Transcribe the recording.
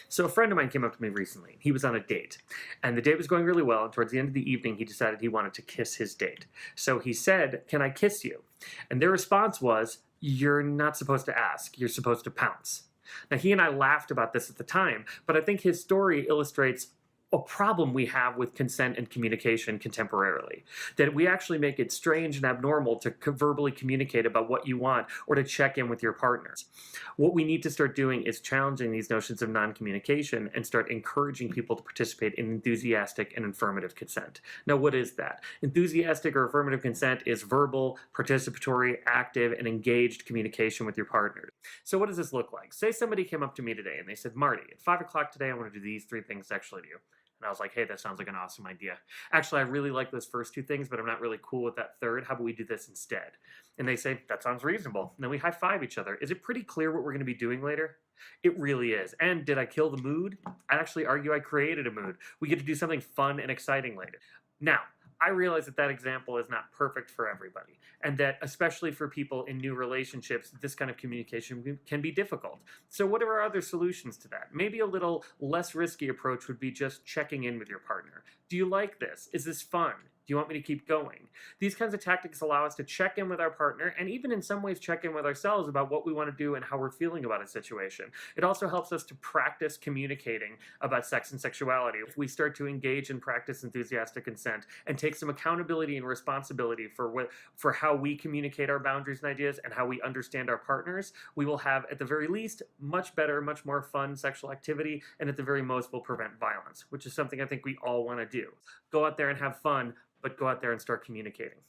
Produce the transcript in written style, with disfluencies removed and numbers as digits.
So a friend of mine came up to me recently. He was on a date, and the date was going really well. And towards the end of the evening, he decided he wanted to kiss his date. So he said, "Can I kiss you?" And their response was, "You're not supposed to ask. You're supposed to pounce." Now, he and I laughed about this at the time, but I think his story illustrates a problem we have with consent and communication contemporarily. That we actually make it strange and abnormal to verbally communicate about what you want or to check in with your partners. What we need to start doing is challenging these notions of non communication and start encouraging people to participate in enthusiastic and affirmative consent. Now, what is that? Enthusiastic or affirmative consent is verbal, participatory, active, and engaged communication with your partner. So, what does this look like? Say somebody came up to me today and they said, "Marty, at 5 o'clock today, I want to do these three things sexually to you." And I was like, "Hey, that sounds like an awesome idea. Actually, I really like those first two things, but I'm not really cool with that third. How about we do this instead?" And they say, "That sounds reasonable." And then we high five each other. Is it pretty clear what we're going to be doing later? It really is. And did I kill the mood? I'd actually argue I created a mood. We get to do something fun and exciting later. Now, I realize that that example is not perfect for everybody, and that especially for people in new relationships, this kind of communication can be difficult. So, what are our other solutions to that? Maybe a little less risky approach would be just checking in with your partner. Do you like this? Is this fun? Do you want me to keep going? These kinds of tactics allow us to check in with our partner and even in some ways check in with ourselves about what we want to do and how we're feeling about a situation. It also helps us to practice communicating about sex and sexuality. If we start to engage and practice enthusiastic consent and take some accountability and responsibility for how we communicate our boundaries and ideas and how we understand our partners, we will have at the very least much better, much more fun sexual activity, and at the very most will prevent violence, which is something I think we all want to do. Go out there and have fun, but go out there and start communicating.